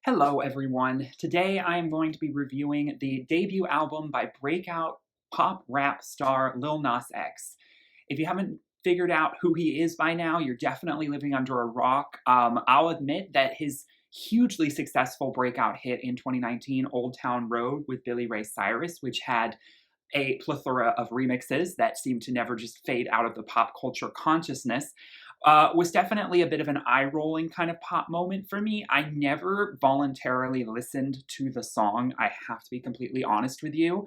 Hello, everyone. Today I am going to be reviewing the debut album by breakout pop rap star Lil Nas X. If you haven't figured out who he is by now, you're definitely living under a rock. I'll admit that his hugely successful breakout hit in 2019, Old Town Road with Billy Ray Cyrus, which had a plethora of remixes that seem to never just fade out of the pop culture consciousness, was definitely a bit of an eye-rolling kind of pop moment for me. I never voluntarily listened to the song, I have to be completely honest with you.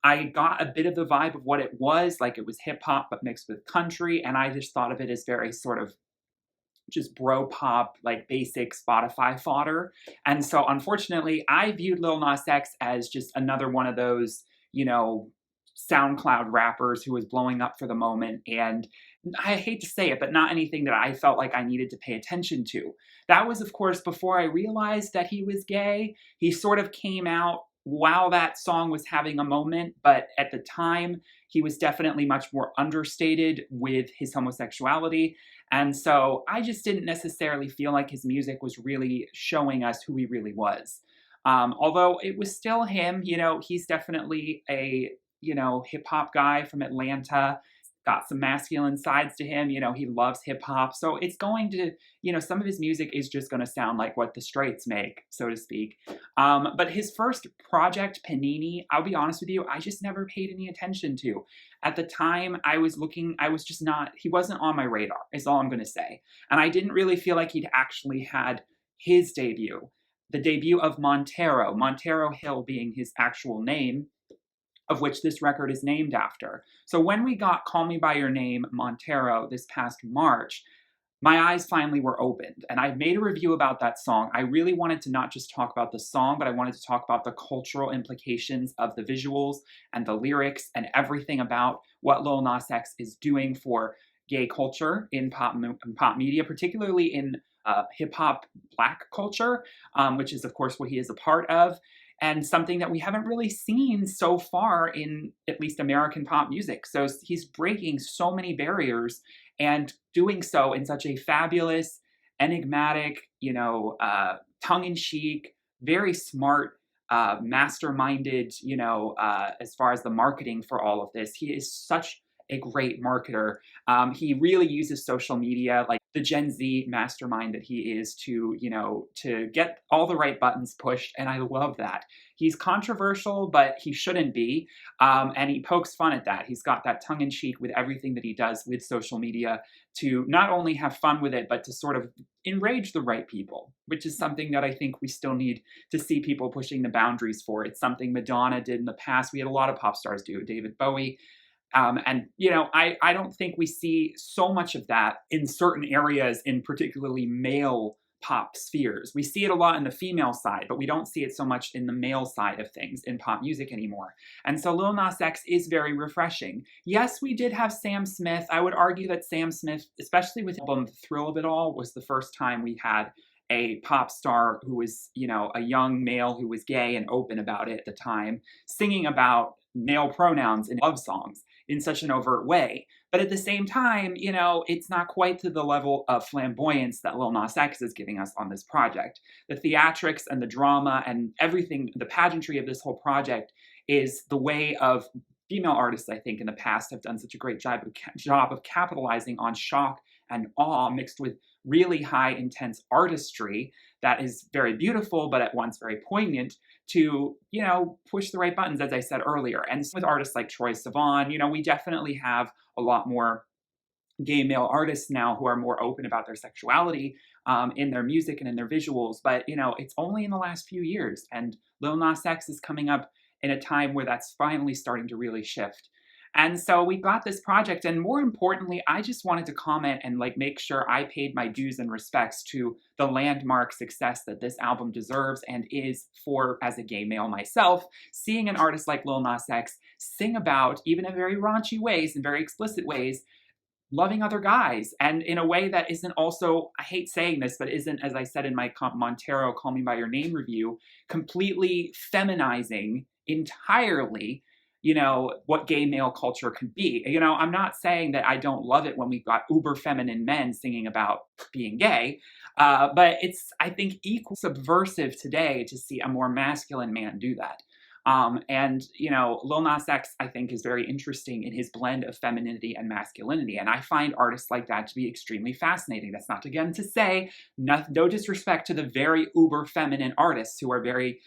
I got a bit of the vibe of what it was, like it was hip-hop but mixed with country, and I just thought of it as very sort of just bro pop, like basic Spotify fodder. And so unfortunately, I viewed Lil Nas X as just another one of those, you know, SoundCloud rappers who was blowing up for the moment. And I hate to say it, but not anything that I felt like I needed to pay attention to. That was, of course, before I realized that he was gay. He sort of came out while that song was having a moment, but at the time, he was definitely much more understated with his homosexuality. And so I just didn't necessarily feel like his music was really showing us who he really was. Although it was still him, you know, he's definitely a, hip hop guy from Atlanta, got some masculine sides to him. You know, he loves hip hop. So it's going to, some of his music is just going to sound like what the straights make, so to speak. But his first project, Panini, I'll be honest with you, I just never paid any attention to. At the time, I was just not, he wasn't on my radar, is all I'm going to say. And I didn't really feel like he'd actually had his debut, the debut of Montero Hill being his actual name, of which this record is named after. So when we got Call Me By Your Name, Montero, this past March, my eyes finally were opened. And I made a review about that song. I really wanted to not just talk about the song, but I wanted to talk about the cultural implications of the visuals and the lyrics and everything about what Lil Nas X is doing for gay culture in pop media, particularly in hip-hop Black culture, which is, of course, what he is a part of, and something that we haven't really seen so far in at least American pop music. So he's breaking so many barriers and doing so in such a fabulous, enigmatic, tongue-in-cheek, very smart, masterminded, as far as the marketing for all of this. He is such a great marketer. He really uses social media, like the Gen Z mastermind that he is, to get all the right buttons pushed, and I love that. He's controversial, but he shouldn't be, and he pokes fun at that. He's got that tongue-in-cheek with everything that he does with social media to not only have fun with it, but to sort of enrage the right people, which is something that I think we still need to see people pushing the boundaries for. It's something Madonna did in the past. We had a lot of pop stars do, David Bowie. I don't think we see so much of that in certain areas in particularly male pop spheres. We see it a lot in the female side, but we don't see it so much in the male side of things in pop music anymore. And so Lil Nas X is very refreshing. Yes, we did have Sam Smith. I would argue that Sam Smith, especially with the album The Thrill of It All, was the first time we had a pop star who was, a young male who was gay and open about it at the time, singing about male pronouns in love songs in such an overt way. But at the same time, it's not quite to the level of flamboyance that Lil Nas X is giving us on this project. The theatrics and the drama and everything, the pageantry of this whole project is the way of female artists, I think, in the past have done such a great job of capitalizing on shock and awe mixed with really high, intense artistry that is very beautiful, but at once very poignant to, push the right buttons, as I said earlier. And with artists like Troye Sivan, we definitely have a lot more gay male artists now who are more open about their sexuality in their music and in their visuals. But, it's only in the last few years. And Lil Nas X is coming up in a time where that's finally starting to really shift. And so we got this project, and more importantly, I just wanted to comment and make sure I paid my dues and respects to the landmark success that this album deserves and is for, as a gay male myself, seeing an artist like Lil Nas X sing about, even in very raunchy ways and very explicit ways, loving other guys, and in a way that isn't also, I hate saying this, but isn't, as I said in my Montero Call Me By Your Name review, completely feminizing entirely what gay male culture could be. I'm not saying that I don't love it when we've got uber feminine men singing about being gay, but it's, I think, equal subversive today to see a more masculine man do that. And Lil Nas X, I think, is very interesting in his blend of femininity and masculinity. And I find artists like that to be extremely fascinating. That's not, again, to say no disrespect to the very uber feminine artists who are very,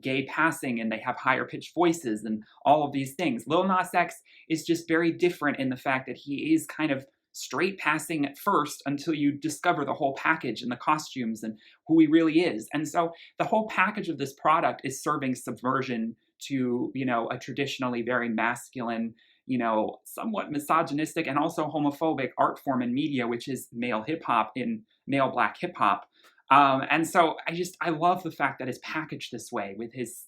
gay passing and they have higher pitched voices and all of these things. Lil Nas X is just very different in the fact that he is kind of straight passing at first until you discover the whole package and the costumes and who he really is. And so the whole package of this product is serving subversion to, a traditionally very masculine, somewhat misogynistic and also homophobic art form in media, which is male hip hop in male black hip hop. And so I love the fact that it's packaged this way with his,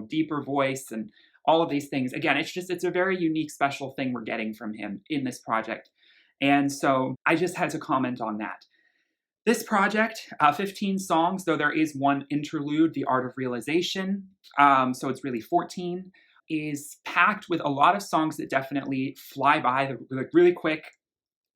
deeper voice and all of these things. Again, it's a very unique, special thing we're getting from him in this project. And so I just had to comment on that. This project, 15 songs, though there is one interlude, The Art of Realization, so it's really 14, is packed with a lot of songs that definitely fly by really quick.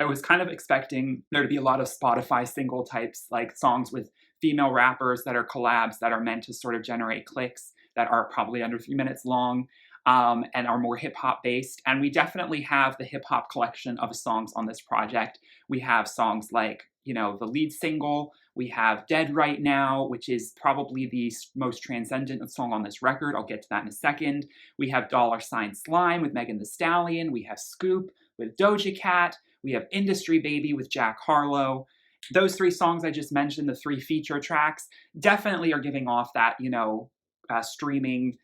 I was kind of expecting there to be a lot of Spotify single types, like songs with female rappers that are collabs that are meant to sort of generate clicks that are probably under 3 minutes long. And are more hip hop based. And we definitely have the hip hop collection of songs on this project. We have songs like, the lead single. We have Dead Right Now, which is probably the most transcendent song on this record. I'll get to that in a second. We have $sign Slime with Megan Thee Stallion. We have Scoop with Doja Cat. We have Industry Baby with Jack Harlow. Those 3 songs I just mentioned, the 3 feature tracks, definitely are giving off that, streaming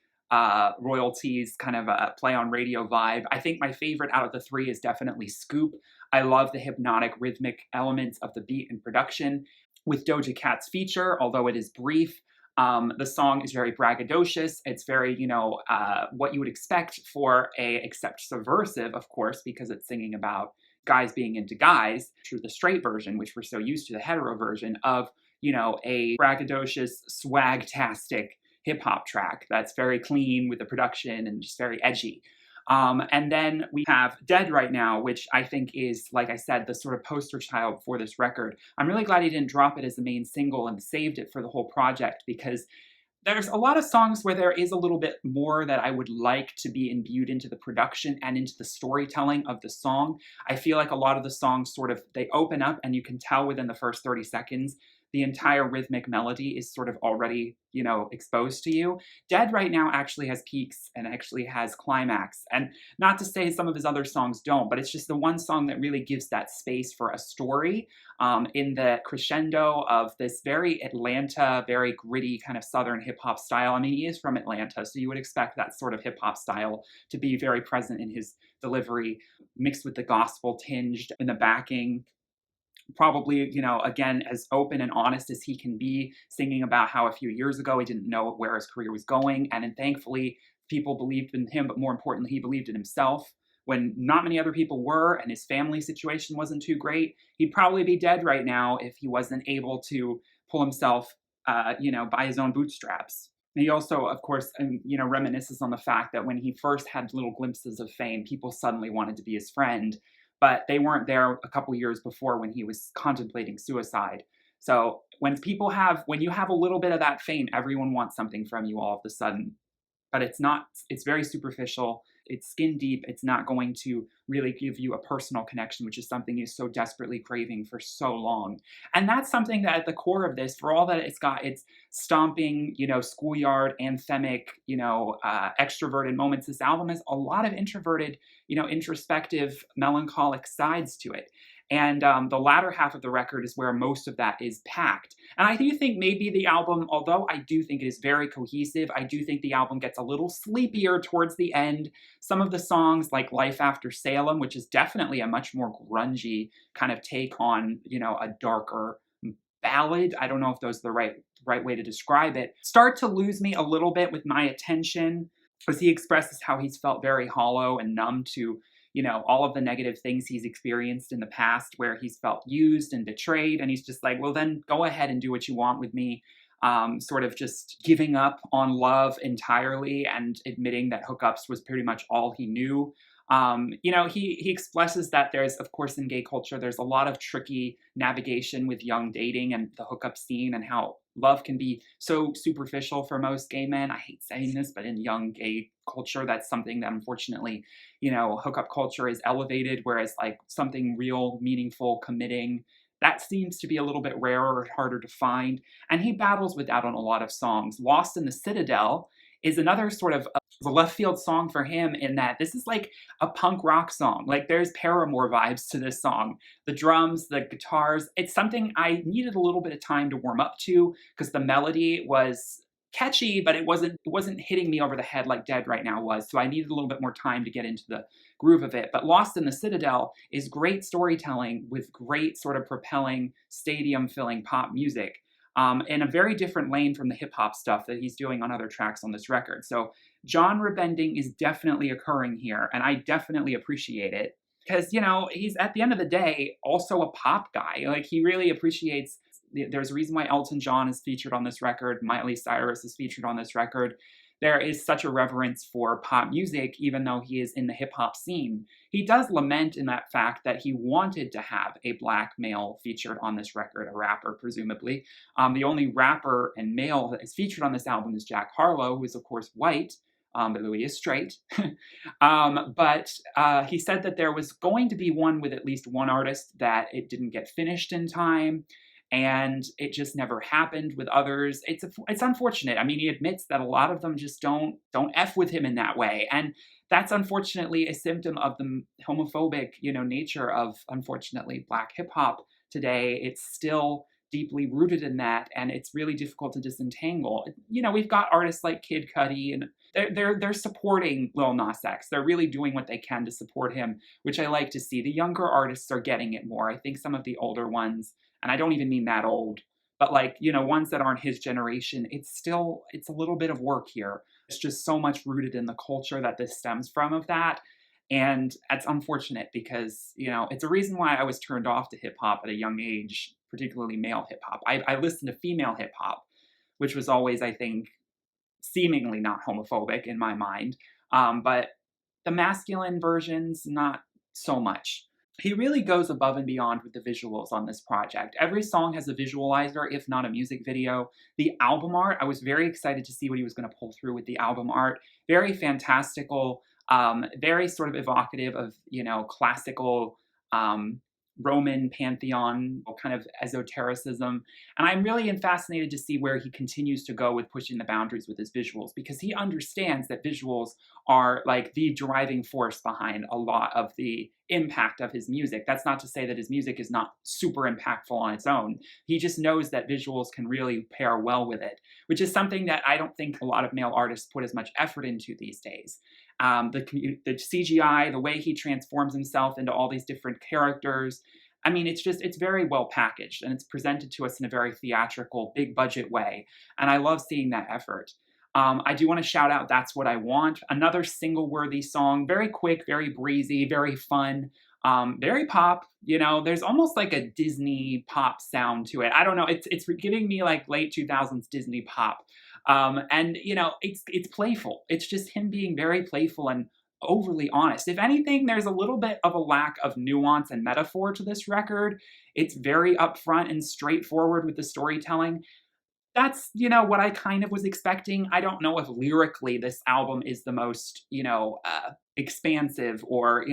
royalties, kind of a play on radio vibe. I think my favorite out of the 3 is definitely Scoop. I love the hypnotic rhythmic elements of the beat and production. With Doja Cat's feature, although it is brief, the song is very braggadocious. It's very, what you would expect for except subversive, of course, because it's singing about guys being into guys, through the straight version, which we're so used to, the hetero version of, a braggadocious, swag-tastic hip-hop track that's very clean with the production and just very edgy. And then we have Dead Right Now, which I think is, like I said, the sort of poster child for this record. I'm really glad he didn't drop it as the main single and saved it for the whole project, because there's a lot of songs where there is a little bit more that I would like to be imbued into the production and into the storytelling of the song. I feel like a lot of the songs they open up and you can tell within the first 30 seconds the entire rhythmic melody is sort of already, exposed to you. Dead Right Now actually has peaks and actually has climax. And not to say some of his other songs don't, but it's just the one song that really gives that space for a story in the crescendo of this very Atlanta, very gritty kind of Southern hip hop style. I mean, he is from Atlanta, so you would expect that sort of hip hop style to be very present in his delivery, mixed with the gospel tinged in the backing. Probably, again, as open and honest as he can be, singing about how a few years ago he didn't know where his career was going. And then thankfully, people believed in him, but more importantly, he believed in himself when not many other people were, and his family situation wasn't too great. He'd probably be dead right now if he wasn't able to pull himself, by his own bootstraps. And he also, of course, reminisces on the fact that when he first had little glimpses of fame, people suddenly wanted to be his friend. But they weren't there a couple years before when he was contemplating suicide. So when you have a little bit of that fame, everyone wants something from you all of a sudden. But it's very superficial. It's skin deep. It's not going to really give you a personal connection, which is something you're so desperately craving for so long. And that's something that at the core of this, for all that it's got its stomping, schoolyard, anthemic, extroverted moments, this album has a lot of introverted, introspective, melancholic sides to it. And the latter half of the record is where most of that is packed. And I do think maybe the album, although I do think it is very cohesive, I do think the album gets a little sleepier towards the end. Some of the songs like Life After Salem, which is definitely a much more grungy kind of take on, a darker ballad. I don't know if those are the right way to describe it. Start to lose me a little bit with My Attention, as he expresses how he's felt very hollow and numb to all of the negative things he's experienced in the past where he's felt used and betrayed. And he's just like, well, then go ahead and do what you want with me. sort of just giving up on love entirely and admitting that hookups was pretty much all he knew. He expresses that there's, of course, in gay culture, there's a lot of tricky navigation with young dating and the hookup scene and how love can be so superficial for most gay men. I hate saying this, but in young gay culture, that's something that unfortunately, hookup culture is elevated, whereas like something real, meaningful, committing, that seems to be a little bit rarer or harder to find. And he battles with that on a lot of songs. Lost in the Citadel is another sort of a left field song for him in that this is like a punk rock song. Like there's Paramore vibes to this song. The drums, the guitars, it's something I needed a little bit of time to warm up to because the melody was catchy, but it wasn't hitting me over the head like Dead Right Now was. So I needed a little bit more time to get into the groove of it. But Lost in the Citadel is great storytelling with great sort of propelling, stadium-filling pop music. In a very different lane from the hip hop stuff that he's doing on other tracks on this record. So genre bending is definitely occurring here, and I definitely appreciate it because, he's at the end of the day also a pop guy. Like he really appreciates. There's a reason why Elton John is featured on this record. Miley Cyrus is featured on this record. There is such a reverence for pop music, even though he is in the hip hop scene. He does lament in that fact that he wanted to have a black male featured on this record, a rapper, presumably. The only rapper and male that is featured on this album is Jack Harlow, who is, of course, white, but Louis is straight. But he said that there was going to be one with at least one artist that it didn't get finished in time. And it just never happened with others. It's unfortunate. I mean, he admits that a lot of them just don't F with him in that way. And that's unfortunately a symptom of the homophobic, nature of, unfortunately, Black hip hop today. It's still deeply rooted in that, and it's really difficult to disentangle. We've got artists like Kid Cudi, and they're supporting Lil Nas X. They're really doing what they can to support him, which I like to see. The younger artists are getting it more. I think some of the older ones, and I don't even mean that old, but ones that aren't his generation, it's a little bit of work here. It's just so much rooted in the culture that this stems from of that. And it's unfortunate because, it's a reason why I was turned off to hip hop at a young age, particularly male hip hop. I listened to female hip hop, which was always, I think, seemingly not homophobic in my mind. But the masculine versions, not so much. He really goes above and beyond with the visuals on this project. Every song has a visualizer, if not a music video. The album art, I was very excited to see what he was going to pull through with the album art. Very fantastical, very sort of evocative of, classical Roman pantheon, kind of esotericism. And I'm really fascinated to see where he continues to go with pushing the boundaries with his visuals, because he understands that visuals are like the driving force behind a lot of the impact of his music. That's not to say that his music is not super impactful on its own. He just knows that visuals can really pair well with it, which is something that I don't think a lot of male artists put as much effort into these days. The CGI, the way he transforms himself into all these different characters. I mean, it's very well packaged, and it's presented to us in a very theatrical, big budget way. And I love seeing that effort. I do want to shout out That's What I Want, another single-worthy song, very quick, very breezy, very fun, very pop. There's almost like a Disney pop sound to it. I don't know, it's giving me like late 2000s Disney pop. And it's playful. It's just him being very playful and overly honest. If anything, there's a little bit of a lack of nuance and metaphor to this record. It's very upfront and straightforward with the storytelling. That's, what I kind of was expecting. I don't know if lyrically this album is the most, expansive or,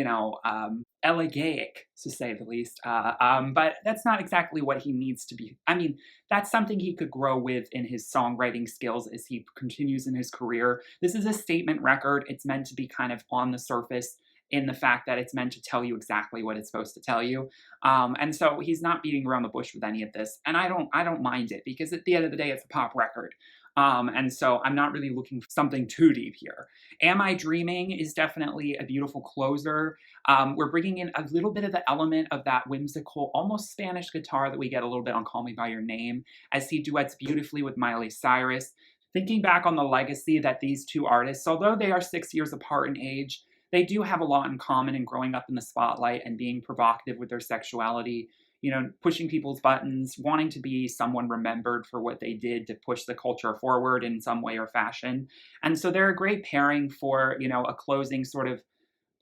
elegiac, to say the least. But that's not exactly what he needs to be. I mean, that's something he could grow with in his songwriting skills as he continues in his career. This is a statement record. It's meant to be kind of on the surface in the fact that it's meant to tell you exactly what it's supposed to tell you. And so he's not beating around the bush with any of this. And I don't mind it, because at the end of the day, it's a pop record. And so I'm not really looking for something too deep here. Am I Dreaming is definitely a beautiful closer. We're bringing in a little bit of the element of that whimsical, almost Spanish guitar that we get a little bit on Call Me By Your Name, as he duets beautifully with Miley Cyrus. Thinking back on the legacy that these two artists, although they are 6 years apart in age, they do have a lot in common in growing up in the spotlight and being provocative with their sexuality. pushing people's buttons, wanting to be someone remembered for what they did to push the culture forward in some way or fashion. And so they're a great pairing for, a closing sort of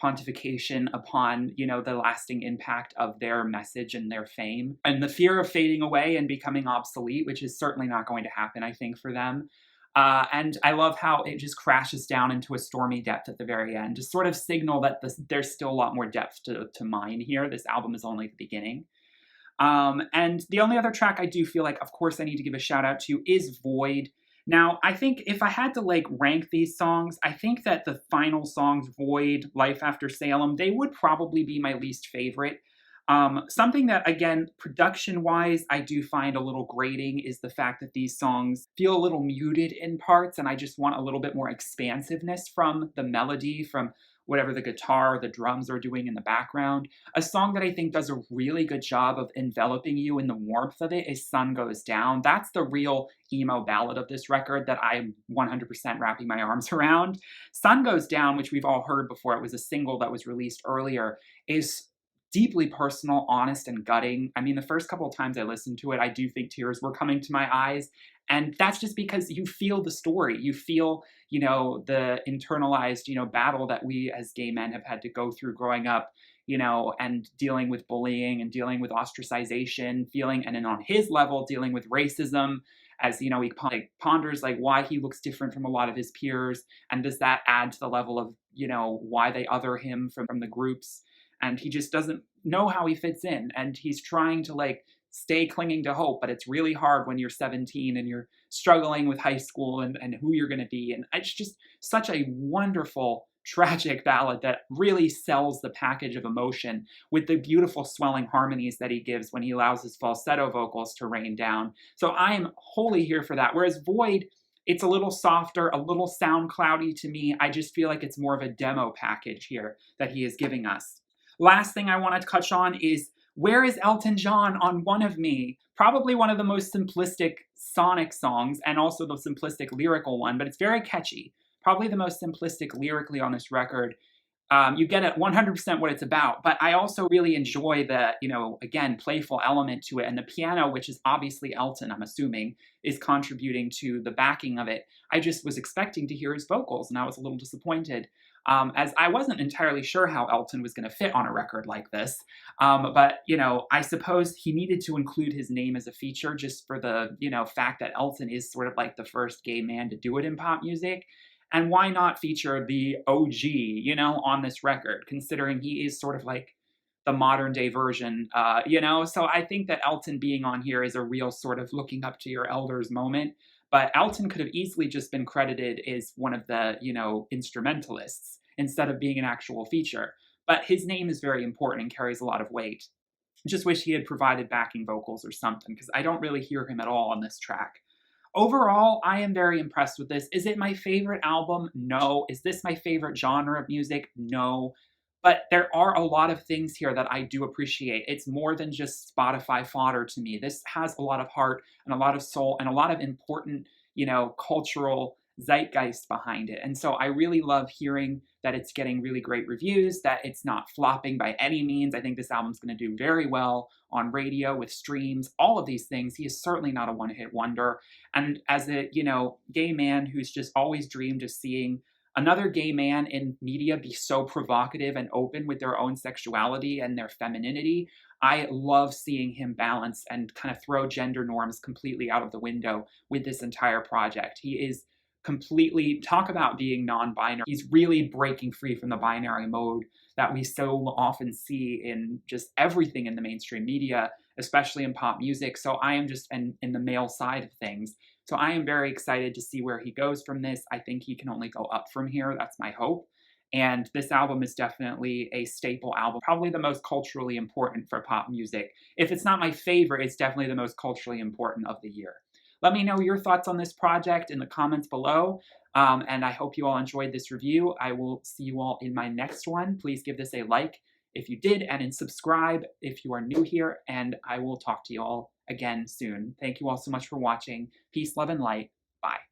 pontification upon, the lasting impact of their message and their fame and the fear of fading away and becoming obsolete, which is certainly not going to happen, I think, for them. And I love how it just crashes down into a stormy depth at the very end to sort of signal that there's still a lot more depth to mine here. This album is only the beginning. And the only other track I do feel like, of course, I need to give a shout out to is Void. Now, I think if I had to rank these songs, I think that the final songs, Void, Life After Salem, they would probably be my least favorite. Something that, again, production-wise, I do find a little grating is the fact that these songs feel a little muted in parts, and I just want a little bit more expansiveness from the melody, from whatever the guitar or the drums are doing in the background. A song that I think does a really good job of enveloping you in the warmth of it is Sun Goes Down. That's the real emo ballad of this record that I'm 100% wrapping my arms around. Sun Goes Down, which we've all heard before, it was a single that was released earlier, is deeply personal, honest, and gutting. I mean, the first couple of times I listened to it, I do think tears were coming to my eyes. And that's just because you feel the story. You feel, the internalized, battle that we as gay men have had to go through growing up, and dealing with bullying and dealing with ostracization, and then on his level, dealing with racism as, he ponders why he looks different from a lot of his peers. And does that add to the level of, why they other him from the groups? And he just doesn't know how he fits in. And he's trying to stay clinging to hope, but it's really hard when you're 17 and you're struggling with high school and who you're going to be. And it's just such a wonderful, tragic ballad that really sells the package of emotion with the beautiful swelling harmonies that he gives when he allows his falsetto vocals to rain down. So I am wholly here for that. Whereas Void, it's a little softer, a little sound cloudy to me. I just feel like it's more of a demo package here that he is giving us. Last thing I want to touch on is, where is Elton John on One of Me? Probably one of the most simplistic sonic songs and also the simplistic lyrical one, but it's very catchy. Probably the most simplistic lyrically on this record. You get it 100% what it's about, but I also really enjoy the, again, playful element to it. And the piano, which is obviously Elton, I'm assuming, is contributing to the backing of it. I just was expecting to hear his vocals, and I was a little disappointed. As I wasn't entirely sure how Elton was going to fit on a record like this. But, I suppose he needed to include his name as a feature just for the, fact that Elton is sort of the first gay man to do it in pop music. And why not feature the OG, on this record, considering he is sort of the modern day version, So I think that Elton being on here is a real sort of looking up to your elders moment. But Elton could have easily just been credited as one of the, instrumentalists instead of being an actual feature. But his name is very important and carries a lot of weight. I just wish he had provided backing vocals or something, because I don't really hear him at all on this track. Overall, I am very impressed with this. Is it my favorite album? No. Is this my favorite genre of music? No. But there are a lot of things here that I do appreciate. It's more than just Spotify fodder to me. This has a lot of heart and a lot of soul and a lot of important, cultural zeitgeist behind it. And so I really love hearing that it's getting really great reviews, that it's not flopping by any means. I think this album's going to do very well on radio with streams, all of these things. He is certainly not a one-hit wonder. And as a, gay man who's just always dreamed of seeing another gay man in media be so provocative and open with their own sexuality and their femininity, I love seeing him balance and kind of throw gender norms completely out of the window with this entire project. He is completely, talk about being non-binary. He's really breaking free from the binary mode that we so often see in just everything in the mainstream media, especially in pop music. So I am just in the male side of things. So I am very excited to see where he goes from this. I think he can only go up from here. That's my hope. And this album is definitely a staple album, probably the most culturally important for pop music. If it's not my favorite, it's definitely the most culturally important of the year. Let me know your thoughts on this project in the comments below. And I hope you all enjoyed this review. I will see you all in my next one. Please give this a like if you did, and subscribe if you are new here. And I will talk to you all again soon. Thank you all so much for watching. Peace, love, and light. Bye.